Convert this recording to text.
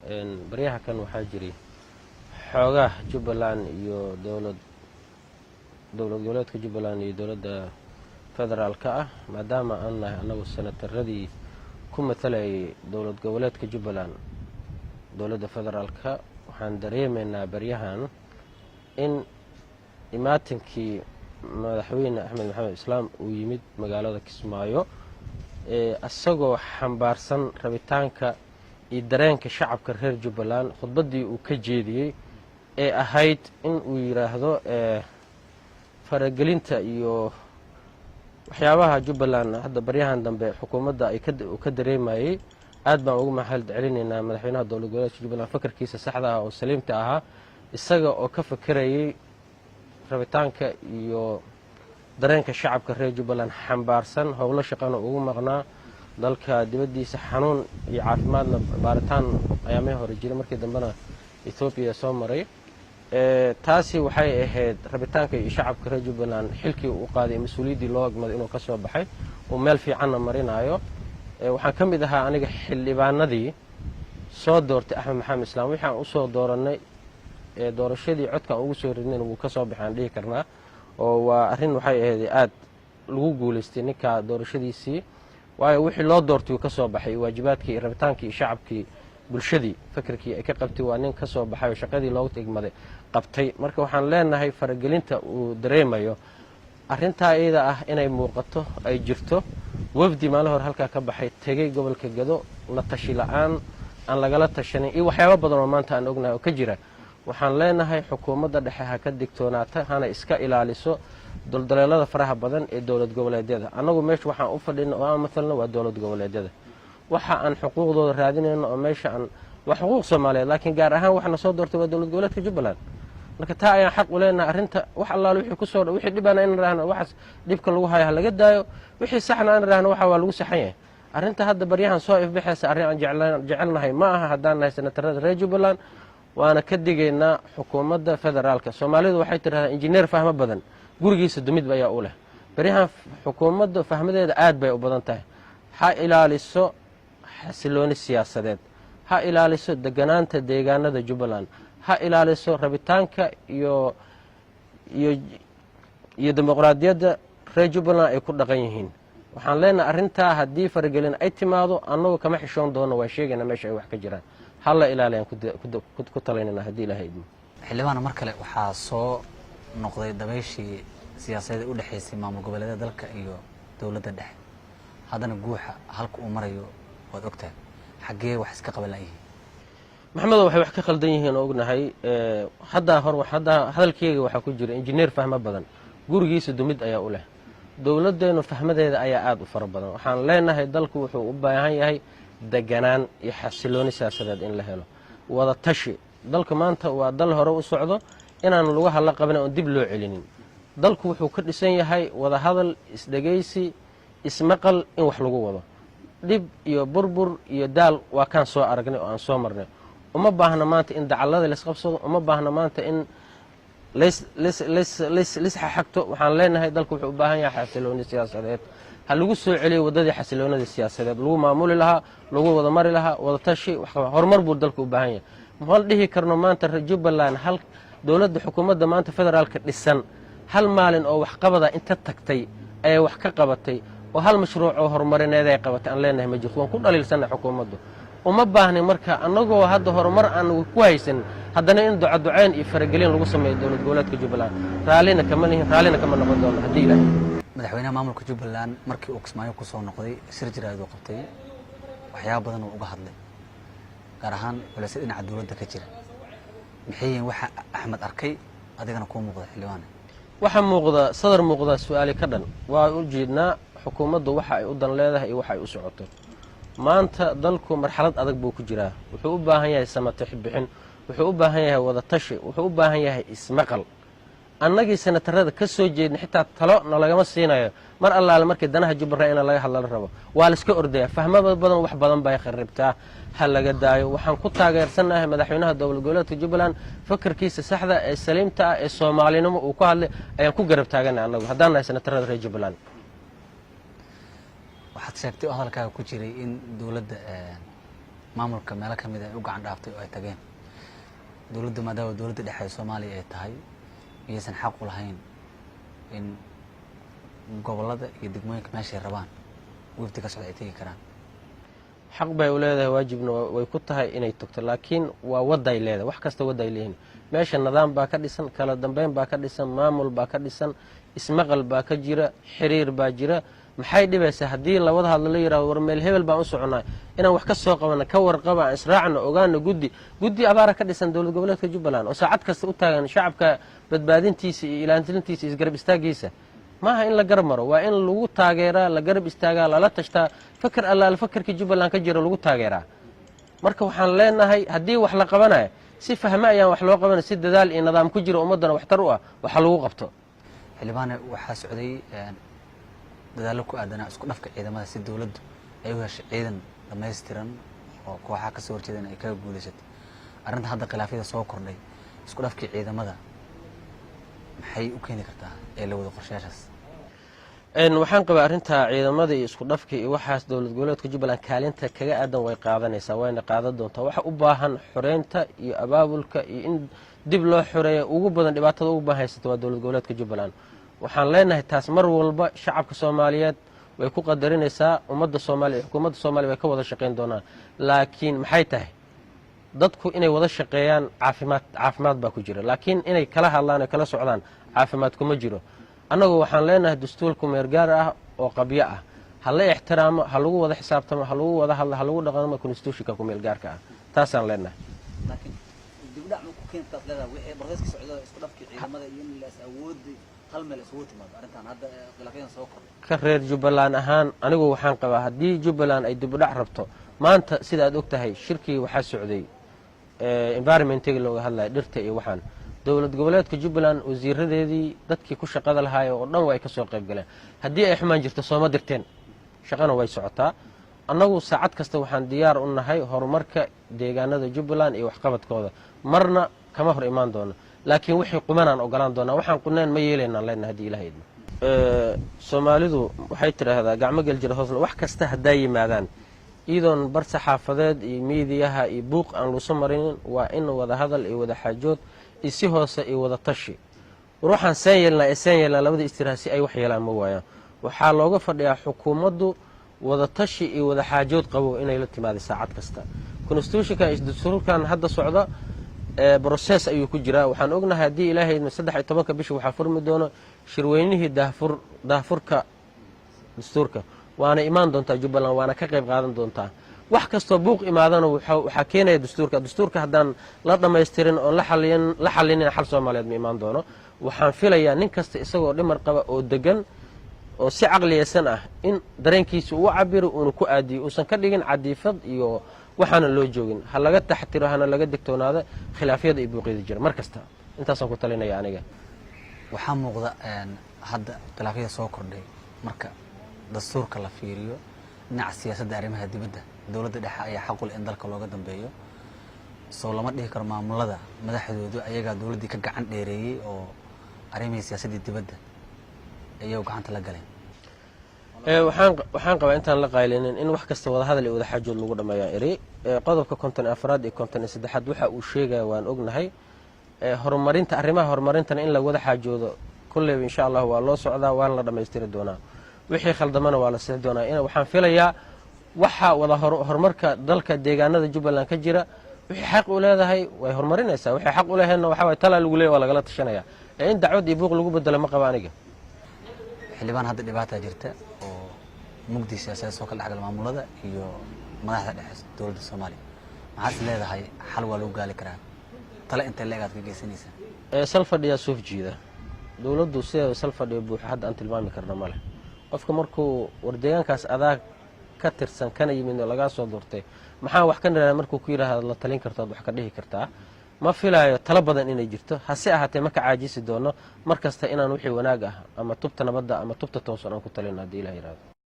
baryaha kan waxaa jiray xoogaa Jubbaland iyo dowlad goboleedka Jubbaland iyo dowladda federaalka ah maadaama aan nahay anagu senataradii ku matalayay dowlad goboleedka Jubbaland dowladda federaalka waxaan dareemaynaa baryahan in imaatinkii madaxweyne Axmed Maxamed Islaam uu yimid magaalada Kismaayo asagoo xambaarsan rabitaanka iyo dareenka shacabka reer Jubbaland khudbadii uu ka jeediyay ee ahayd in uu yiraahdo faragelinta iyo waxyaabaha Jubbaland hadda baryahan dambe xukuumadda ay ka dareemayay aad baan ugu mahad celinaynaa madaxweynaha dowlad goboleedka Jubbaland fakarkiisa saxda ah oo saliimta ahaa isaga oo ka fakarayay rabitaanka iyo dareenka shacabka reer Jubbaland xambaarsan howlo shaqana ugu maqnaa dalka dibadiisa xanuun iyo caafimaadna baaritaan ayaamay hore jiray markii dambena Ethiopia soo maray taasi waxay ahayd rabitaanka iyo shacabka reer Jubbaland xilkii uu qaaday mas'uuliyadii loo agmaday inuu ka soo baxay oo meel fiican marinayo waxaan ka mid ahaa aniga xildhibaanadii soo doortay Axmed Maxamed Islaam waxaan u soo dooranay doorashadii codka ugu soo ridnay uu ka soo baxaan dhigi karnaa oo waa arrin waxay ahayd aad lagu guuleystay ninka doorashadiisii waayo wixii loo doortay ka soo baxay waajibaadkii rabitaankii shacabkii bulshadii fakarkii ay ka qabtay waa nin ka soo baxay oo shaqadii loogu tigmaday qabtay marka waxaan leenahay faragelinta uu dareemayo arrinta iyada ah inay muuqato ay jirto wafdi maalin hore halka ka baxay tagay gobolka Gado la tashi la'aan aan lagala tashanin iyo waxyaabo badan oo maanta aan ognahay oo ka jira waxaan leenahay xukuumadda dhexe ha ka digtoonaata hana iska ilaaliso daldaleelada faraha badan ee dowlad goboleedyada anagu meesha waxaan u fadhino oo aan mathalno waa dowlad goboleedyada waxa aan xuquuqdooda raadinayno oo meesha aan wax xuquuq Soomaaliyeed laakiin gaar ahaan waxna soo doortay waa dowlad goboleedka Jubbaland marka taa ayaan xaq u leenahay arrinta wax allaale wixii ku soo wixii dhibana in raahno waxaas dhibka lagu hayo laga daayo wixii saxna aan raahno waxa waa lagu saxan yahay arrinta hadda baryahan soo ifbixaysa arrin aan jecelnahay ma aha haddaan nahay senatarada reer Jubbaland waana ka digaynaa xukuumadda federaalka Soomaalidu waxay tiraahdaa injineer fahmo badan gurigiisa dumid ayaa u leh baryahan xukuumadda fahmadeeda aad bay u badan tahay ha ilaaliso xasilooni siyaasadeed ha ilaaliso deganaanta deegaanada Jubbaland ha ilaaliso rabitaanka iyo dimuqraadiyadda reer Jubbaland ay ku dhaqan yihiin waxaan leenahay arrinta haddii faragelin ay timaado annagu kama xishoon doono waa sheegayna meesha ay wax ka jiraan halla ilaaliyaan ku talaynayna haddii ilaahay idmo xildhibaana mar kale waxaa soo noqday dabayshii siyaasadeed u dhaxaysay maamul goboleedyada dalka iyo dowladda dhexe haddana guuxa halka uu marayo waad ogtahay xaggee wax iska qaban la'yihiin maxamed waxay wax ka khaldan yihiin oo ognahay hadda hadalkeyga waxaa ku jira injineer fahmo badan gurigiisa dumid ayaa u leh dowladdeenu fahmadeeda ayaa aad u fara badan waxaan leenahay dalku wuxuu u baahan yahay deganaan iyo xasilooni siyaasadeed in la helo wada tashi dalka maanta waa dal hore u socdo inaan lagu hadla qaban oo dib loo celinin dalku wuxuu ka dhisan yahay wada hadal isdhageysi ismaqal in wax lagu wado dib iyo burbur iyo daal waa kaan soo aragnay oo aan soo marnay uma baahna maanta in dacallada la isqabsado uma baahna maanta in lis xagto waxaan leenahay dalku wuxuu u baahan yahay xasilooni siyaasadeed ha lagu soo celiyo wadadii xasiloonida siyaasadeed lagu maamuli lahaa lagu wada mari lahaa wada tashi horumar buu dalku u baahan yahay ma dhihi karno maanta Jubbaland hal dowladda xukuumadda maanta federaalka dhisan hal maalin oo wax qabada inta tagtay ay wax ka qabatay oo hal mashruuc oo horumarineed ay qabatay aan leenahay ma jirto waan ku dhaliilsanay xukuumaddu uma baahna marka anagoo hadda horumar aan ku haysan haddana in ducayn iyo faragelin lagu sameeyo dowlad goboleedka Jubbaland raalina kama noqon doono haddii ilaahay madaxweynaha maamulka Jubbaland markii uu Kismaayo ku soo noqday sir jiraad uu qabtay waxyaabo badan uu uga hadlay gaar ahaan walaasad dhinaca dowladda ka jira maxay waxa Axmed arkay adigana ku muuqda xildhibaan waxa muuqda sadar muuqda su'aali ka dhan waa u jeednaa xukuumaddu waxa ay u dan leedahay iyo waxa ay u socoto maanta dalku marxalad adag buu ku jiraa wuxuu u baahan yahay samato bixin wuxuu u baahan yahay wada tashi wuxuu u baahan yahay ismaqal annagii senatarada ka soo jeedna xitaa talo nalagama siinayo mar allaale markii danaha Jubbaland in laga hadla rabo waa la iska ordaya fahmada badan wax badan bay kharibtaa hal laga daayo waxaan ku taageersanahay madaxweynaha dowlad goboleedka Jubbaland fakarkiisa saxda ee saliimta ah ee Soomaalinimo uu ku hadlay ayaan ku garab taaganahay annagu haddaan nahay senatarada reer Jubbaland waxaad sheegtay oo hadalkaaga ku jiray in dowladda maamulka meelo ka mid ah ay u gacan dhaaftay oo ay tageen dowladda maadaama dowladda dhexe ee Soomaaliya ay tahay iyaysan xaq u lahayn in gobollada iyo degmooyinka meesha ay rabaan wafdi ka socda ay tagi karaan. xaq bay u leedahay waajibna way ku tahay inay tagto laakiin waa waday leedahay wax kasta waday leeyihiin meesha nidaam baa ka dhisan kala dambeyn baa ka dhisan maamul baa ka dhisan ismaqal baa ka jira xiriir baa jira maxay dhibaysaa haddii labada hadlo la yiraahdo war meel hebel baan u soconaa inaan wax ka soo qabano ka warqaba aan israacno ogaano guddi abaara ka dhisan dowlad goboleedka Jubbaland oo saacad kasta u taagan shacabka badbaadintiisa iyo ilaalintiisa isgarab istaagiisa maaha in la garab maro waa in lagu taageeraa la garab istaagaa lala tashtaa fakar allaal fakarkii Jubbaland ka jira lagu taageeraa marka waxaan leenahay haddii wax la qabanayo si fahmo ayaan wax loo qabanay si dadaal iyo nidaam ku jira ummadana waxtar u ah waxa lagu qabto. xildhibaane waxaa socday dadaallo ku aadanaa isku dhafka ciidamada si dowladdu ay u heshay ciidan dhammaystiran oo kooxaha ka soo horjeedana ay kaga guulaysatay arrinta hadda khilaafyada soo kordhay isku dhafkii ciidamada maxay u keeni kartaa ee la wada qorshayaashaas? waxaan qabaa arrinta ciidamada iyo isku dhafka iyo waxaas dowlad goboleedka Jubbaland kaalinta kaga aadan way qaadanaysaa wayna qaadan doontaa waxa u baahan xoreynta iyo abaabulka iyo in dib loo xoreeyo ugu badan dhibaatada ugu baahan haysta waa dowlad goboleedka Jubbaland waxaan leenahay taas mar walba shacabka Soomaaliyeed way ku qadarinaysaa ummadda Soomaaliya xukuumadda Soomaaliya way ka wada shaqeyn doonaan laakiin maxay tahay dadku inay wada shaqeeyaan caafimaad baa ku jira laakiin inay kala hadlaan oo kala socdaan caafimaad kuma jiro annagu waxaan leenahay dastuurku meergaar ah oo qabyo ah ha la ixtiraamo ha lagu wada xisaabtamo ha lagu wada hadlo ha lagu dhaqmo constitutionka ku meelgaarka ah taasaan leenahay laakiin dibdhac ma ku keenta leedahay wixii barnaamijka socda isku dhafkii ciidamada iyo in la awoodi hal meel isugu timaado arrintan hadda khilaafyadan soo kordhay ka reer Jubbaland ahaan anigu waxaan qabaa haddii Jubbaland ay dibdhac rabto maanta sida aad ogtahay shirkii waxaa socday environmentiga looga hadlayo dhirta iyo waxaan dowlad goboleedka Jubbaland wasiiradeedii dadkii ku shaqada lahaay oo dhan way ka soo qayb galeen haddii ay xumaan jirto sooma dirteen shaqana way socotaa annagu saacad kasta waxaan diyaar u nahay horumarka deegaanada Jubbaland iyo waxqabadkooda marna kama hor imaan doono laakiin wixii qumanaan ogolaan doonaa waxaan quneen ma yeelaynaan leenahay haddii ilaahay idmo Soomaalidu waxay tiraahdaa gacmo gal jira hoosna wax kasta hadday yimaadaan iidoon bar saxaafadeed iyo miidiyaha iyo buuq aan luuso marinin waa in wada hadal iyo wada xaajood isi hoose iyo wada tashi ruuxan seen yeelnaa labada istiraasi ay wax yeelaan ma waayaan waxaa looga fadhiyaa xukuumaddu wada tashi iyo wada xaajood qabo inay la timaado saacad kasta constitutionka isdurkan hadda socda process ayuu ku jiraa waxaan ognahay haddii ilaahay 13 bisha waxaa furmi doono shirweynihii daahfurka dastuurka waana imaan doontaa Jubbaland waana ka qayb qaadan doontaa wax kastoo buuq imaadana waxaa keenaya dastuurka haddaan la dhammaystirin oo la xallinin xal Soomaaliyeed ma imaan doono waxaan filayaa nin kasta isagoo dhimar qaba oo degan oo si caqliyeysan ah in dareenkiisa uu cabiro uuna ku aadiyo uusan ka dhigin cadiifad iyo waxaana loo joogin ha laga taxtiro hana laga digtoonaado khilaafyada iyo buuqyada jira mar kasta intaasaan ku talinaya aniga waxaa muuqda hadda khilaafyada soo kordhay marka dastuurka la fiiriyo dhinaca siyaasadda arrimaha dibadda dowladda dhexe ayaa xaq u leh in dalka looga dambeeyo soo lama dhihi karo maamulada madaxdoodu ayagaa dowladdii ka gacan dheereeyey oo arrimihii siyaasaddii dibadda ayay gacanta la galeen waxaan qabaa intaan la qaylinin in wax kasta wada hadal iyo wada xaajood lagu dhameeyaa eri qodobka 54 iyo 53 waxa uu sheegaya waan ognahay horumarinta arrimaha horumarintana in la wada xaajoodo kullee insha Allah waa loo socdaa waan la dhameystiri doonaa wixii khaldamana waa la sii doonaa waxaan filayaa waxa wada horumarka dalka deegaanada Jubbaland ka jira wixii xaq u leedahay way horumarinaysaa wixii xaq u leehayna waxa way tala lagu leeyahay waa lagala tashanaya in dacwad iyo buuq lagu bedelo ma qaba aniga xildhibaan hadda dhibaato jirta oo mugdi siyaasadeed soo kala dhaxgal maamulada iyo madaxda dhexe dowladda Soomaaliya maxaad leedahay xal waa lagu gaali karaa tala inta leegaad ka geysanaysaa salfadhiya suuf jiida dowladdu sidoo salfadhiya buuxa hadda aan tilmaami karna ma leh qofka markuu wardeegaankaas adag ka tirsan kana yimid oo laga soo doortay maxaa wax ka niraahdaa markuu ku yiraahdo la talin karto wax ka dhihi kartaa ma filayo tala badan inay jirto hase ahaatee ma ka caajisi doono markasta inaan wixii wanaag ah ama tubta nabadda ama tubta toosan aan ku talin hadii Ilaahay yiraahdo